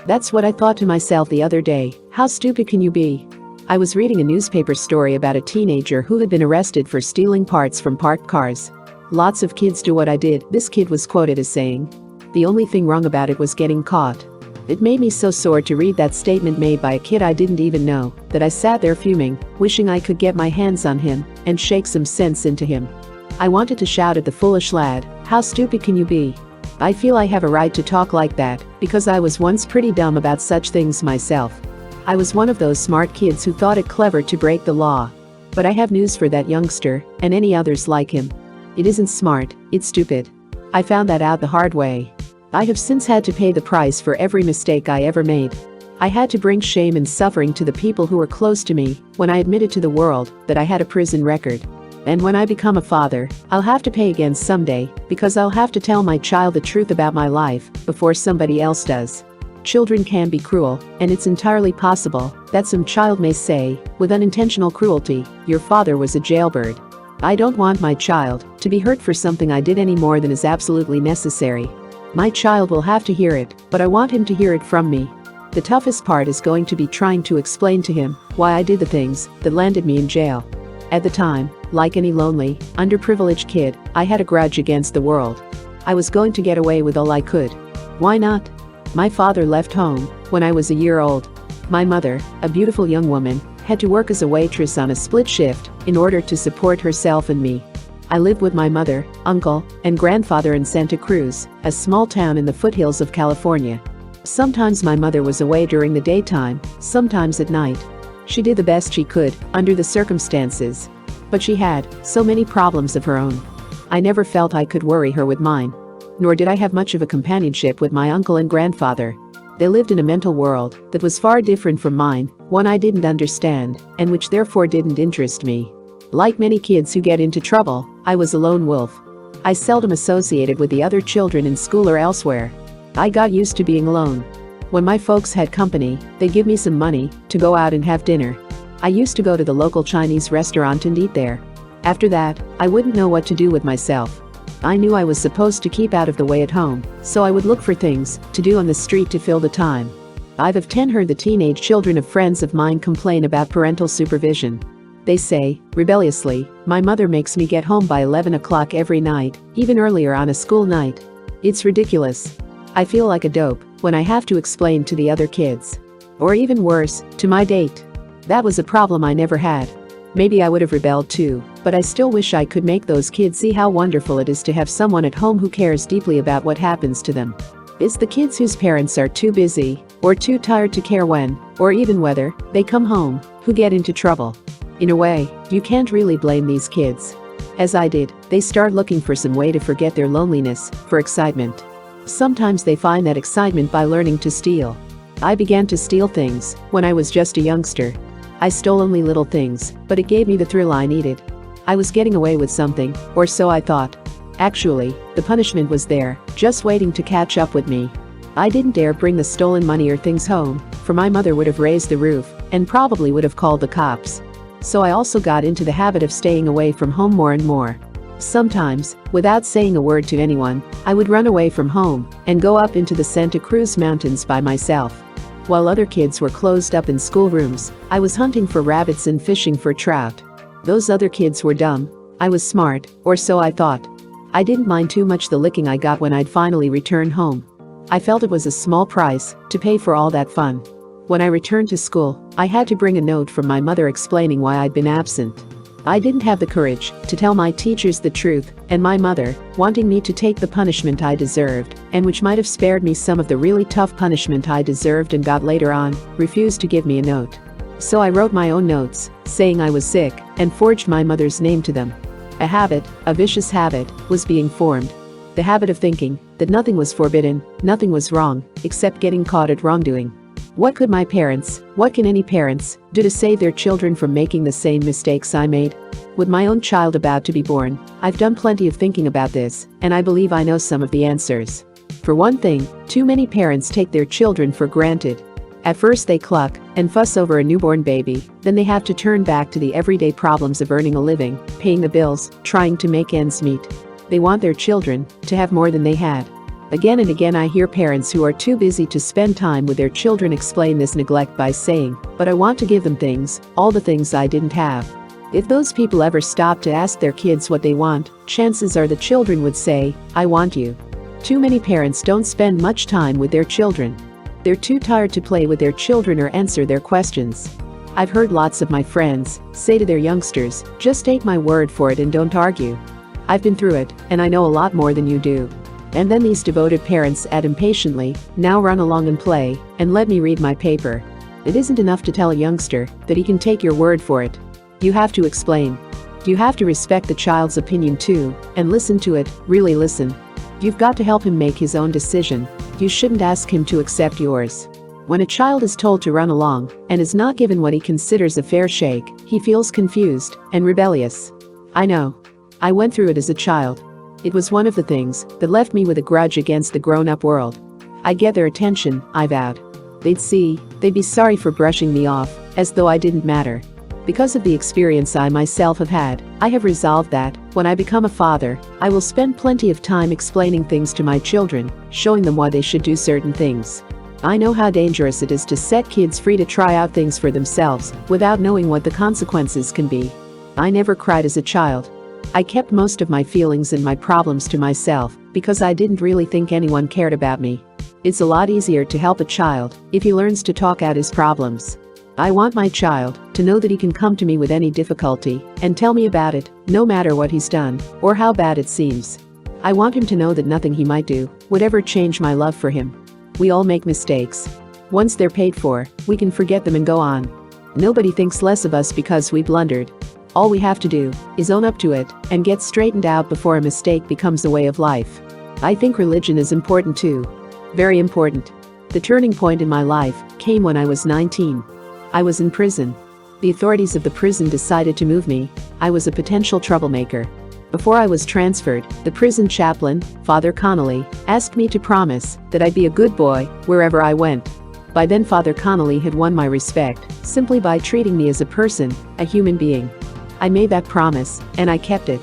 That's what I thought to myself the other day. How stupid can you be? I was reading a newspaper story about a teenager who had been arrested for stealing parts from parked cars. Lots of kids do what I did, this kid was quoted as saying. The only thing wrong about it was getting caught. It made me so sore to read that statement made by a kid I didn't even know that I sat there fuming, wishing I could get my hands on him and shake some sense into him. I wanted to shout at the foolish lad, how stupid can you be? I feel I have a right to talk like that because I was once pretty dumb about such things myself. I was one of those smart kids who thought it clever to break the law. But I have news for that youngster and any others like him. It isn't smart, it's stupid. I found that out the hard way. I have since had to pay the price for every mistake I ever made. I had to bring shame and suffering to the people who were close to me when I admitted to the world that I had a prison record. And when I become a father, I'll have to pay again someday because I'll have to tell my child the truth about my life before somebody else does. Children can be cruel, and it's entirely possible that some child may say, with unintentional cruelty, your father was a jailbird. I don't want my child to be hurt for something I did any more than is absolutely necessary. My child will have to hear it, but I want him to hear it from me. The toughest part is going to be trying to explain to him why I did the things that landed me in jail. At the time, like any lonely, underprivileged kid, I had a grudge against the world. I was going to get away with all I could. Why not? My father left home when I was a year old. My mother, a beautiful young woman, had to work as a waitress on a split shift in order to support herself and me. I lived with my mother, uncle, and grandfather in Santa Cruz, a small town in the foothills of California. Sometimes my mother was away during the daytime, sometimes at night. She did the best she could under the circumstances. But she had so many problems of her own. I never felt I could worry her with mine. Nor did I have much of a companionship with my uncle and grandfather. They lived in a mental world that was far different from mine, one I didn't understand, and which therefore didn't interest me. Like many kids who get into trouble, I was a lone wolf. I seldom associated with the other children in school or elsewhere. I got used to being alone. When my folks had company, they'd give me some money to go out and have dinner. I used to go to the local Chinese restaurant and eat there. After that, I wouldn't know what to do with myself. I knew I was supposed to keep out of the way at home, so I would look for things to do on the street to fill the time. I've often heard the teenage children of friends of mine complain about parental supervision. They say, rebelliously, my mother makes me get home by 11 o'clock every night, even earlier on a school night. It's ridiculous. I feel like a dope when I have to explain to the other kids. Or even worse, to my date. That was a problem I never had. Maybe I would have rebelled too, but I still wish I could make those kids see how wonderful it is to have someone at home who cares deeply about what happens to them. It's the kids whose parents are too busy, or too tired to care when, or even whether, they come home, who get into trouble. In a way, you can't really blame these kids. As I did, they start looking for some way to forget their loneliness, for excitement. Sometimes they find that excitement by learning to steal. I began to steal things when I was just a youngster. I stole only little things, but it gave me the thrill I needed. I was getting away with something, or so I thought. Actually, the punishment was there, just waiting to catch up with me. I didn't dare bring the stolen money or things home, for my mother would have raised the roof and probably would have called the cops. So I also got into the habit of staying away from home more and more. Sometimes, without saying a word to anyone, I would run away from home and go up into the Santa Cruz Mountains by myself. While other kids were closed up in schoolrooms, I was hunting for rabbits and fishing for trout. Those other kids were dumb. I was smart, or so I thought. I didn't mind too much the licking I got when I'd finally return home. I felt it was a small price to pay for all that fun. When I returned to school, I had to bring a note from my mother explaining why I'd been absent. I didn't have the courage to tell my teachers the truth, and my mother, wanting me to take the punishment I deserved, and which might have spared me some of the really tough punishment I deserved and got later on, refused to give me a note. So I wrote my own notes, saying I was sick, and forged my mother's name to them. A habit, a vicious habit, was being formed. The habit of thinking that nothing was forbidden, nothing was wrong, except getting caught at wrongdoing. What could my parents, what can any parents, do to save their children from making the same mistakes I made? With my own child about to be born, I've done plenty of thinking about this, and I believe I know some of the answers. For one thing, too many parents take their children for granted. At first they cluck and fuss over a newborn baby, then they have to turn back to the everyday problems of earning a living, paying the bills, trying to make ends meet. They want their children to have more than they had. Again and again I hear parents who are too busy to spend time with their children explain this neglect by saying, "But I want to give them things, all the things I didn't have." If those people ever stopped to ask their kids what they want, chances are the children would say, "I want you." Too many parents don't spend much time with their children. They're too tired to play with their children or answer their questions. I've heard lots of my friends say to their youngsters, "Just take my word for it and don't argue. I've been through it, and I know a lot more than you do." And then these devoted parents add impatiently, "Now run along and play, and let me read my paper." It isn't enough to tell a youngster that he can take your word for it. You have to explain. You have to respect the child's opinion too, and listen to it, really listen. You've got to help him make his own decision. You shouldn't ask him to accept yours. When a child is told to run along and is not given what he considers a fair shake, he feels confused and rebellious. I know. I went through it as a child. It was one of the things that left me with a grudge against the grown-up world. I'd get their attention, I vowed. They'd be sorry for brushing me off, as though I didn't matter. Because of the experience I myself have had, I have resolved that, when I become a father, I will spend plenty of time explaining things to my children, showing them why they should do certain things. I know how dangerous it is to set kids free to try out things for themselves without knowing what the consequences can be. I never cried as a child. I kept most of my feelings and my problems to myself because I didn't really think anyone cared about me. It's a lot easier to help a child if he learns to talk out his problems. I want my child to know that he can come to me with any difficulty and tell me about it, no matter what he's done or how bad it seems. I want him to know that nothing he might do would ever change my love for him. We all make mistakes. Once they're paid for, we can forget them and go on. Nobody thinks less of us because we blundered. All we have to do is own up to it and get straightened out before a mistake becomes a way of life. I think religion is important too. Very important. The turning point in my life came when I was 19. I was in prison. The authorities of the prison decided to move me. I was a potential troublemaker. Before I was transferred, the prison chaplain, Father Connolly, asked me to promise that I'd be a good boy wherever I went. By then Father Connolly had won my respect simply by treating me as a person, a human being. I made that promise, and I kept it.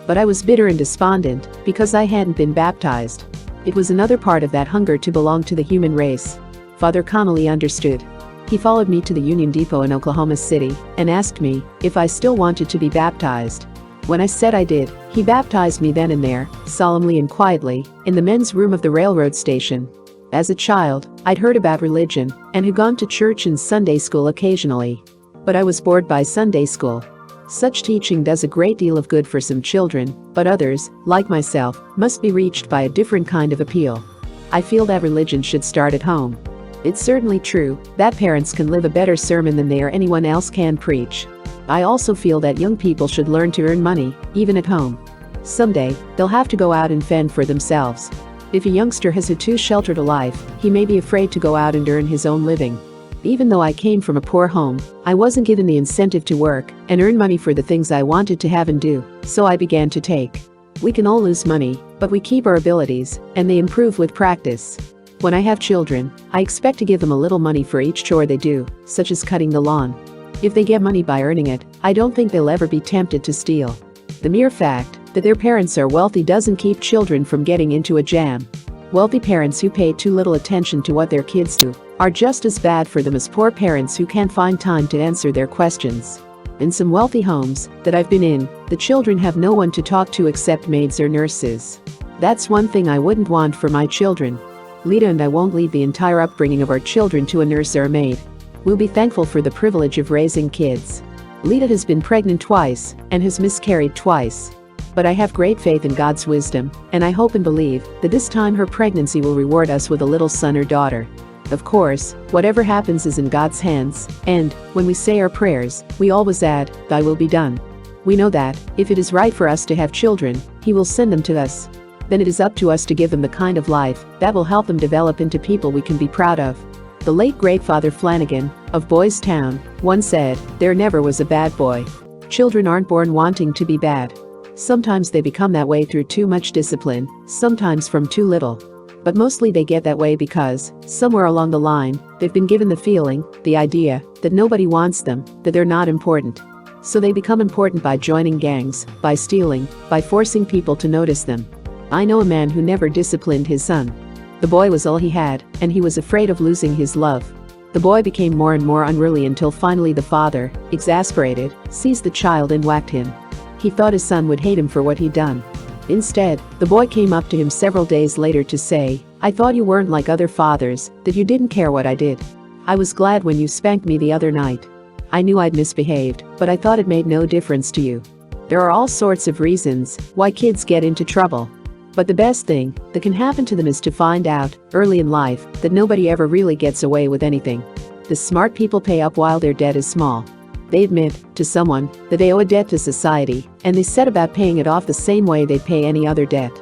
But I was bitter and despondent because I hadn't been baptized. It was another part of that hunger to belong to the human race. Father Connolly understood. He followed me to the Union Depot in Oklahoma City and asked me if I still wanted to be baptized. When I said I did, he baptized me then and there, solemnly and quietly, in the men's room of the railroad station. As a child, I'd heard about religion and had gone to church and Sunday school occasionally. But I was bored by Sunday school. Such teaching does a great deal of good for some children, but others, like myself, must be reached by a different kind of appeal. I feel that religion should start at home. It's certainly true that parents can live a better sermon than they or anyone else can preach. I also feel that young people should learn to earn money, even at home. Someday, they'll have to go out and fend for themselves. If a youngster has had too sheltered a life, he may be afraid to go out and earn his own living. Even though I came from a poor home, I wasn't given the incentive to work and earn money for the things I wanted to have and do, so I began to take. We can all lose money, but we keep our abilities, and they improve with practice. When I have children, I expect to give them a little money for each chore they do, such as cutting the lawn. If they get money by earning it, I don't think they'll ever be tempted to steal. The mere fact that their parents are wealthy doesn't keep children from getting into a jam. Wealthy parents who pay too little attention to what their kids do are just as bad for them as poor parents who can't find time to answer their questions. In some wealthy homes that I've been in, the children have no one to talk to except maids or nurses. That's one thing I wouldn't want for my children. Lita and I won't leave the entire upbringing of our children to a nurse or a maid. We'll be thankful for the privilege of raising kids. Lita has been pregnant twice and has miscarried twice. But I have great faith in God's wisdom, and I hope and believe that this time her pregnancy will reward us with a little son or daughter. Of course, whatever happens is in God's hands, and, when we say our prayers, we always add, "Thy will be done." We know that, if it is right for us to have children, He will send them to us. Then it is up to us to give them the kind of life that will help them develop into people we can be proud of. The late great Father Flanagan, of Boys Town, once said, "There never was a bad boy." Children aren't born wanting to be bad. Sometimes they become that way through too much discipline, sometimes from too little. But mostly they get that way because, somewhere along the line, they've been given the feeling, the idea, that nobody wants them, that they're not important. So they become important by joining gangs, by stealing, by forcing people to notice them. I know a man who never disciplined his son. The boy was all he had, and he was afraid of losing his love. The boy became more and more unruly until finally the father, exasperated, seized the child and whacked him. He thought his son would hate him for what he'd done. Instead, the boy came up to him several days later to say, "I thought you weren't like other fathers, that you didn't care what I did. I was glad when you spanked me the other night. I knew I'd misbehaved, but I thought it made no difference to you." There are all sorts of reasons why kids get into trouble. But the best thing that can happen to them is to find out, early in life, that nobody ever really gets away with anything. The smart people pay up while their debt is small. They admit to someone that they owe a debt to society, and they set about paying it off the same way they'd pay any other debt.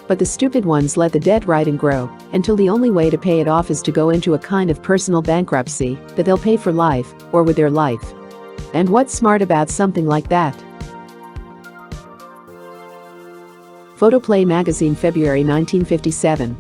But the stupid ones let the debt ride and grow, until the only way to pay it off is to go into a kind of personal bankruptcy that they'll pay for life, or with their life. And what's smart about something like that? Photoplay magazine, February 1957.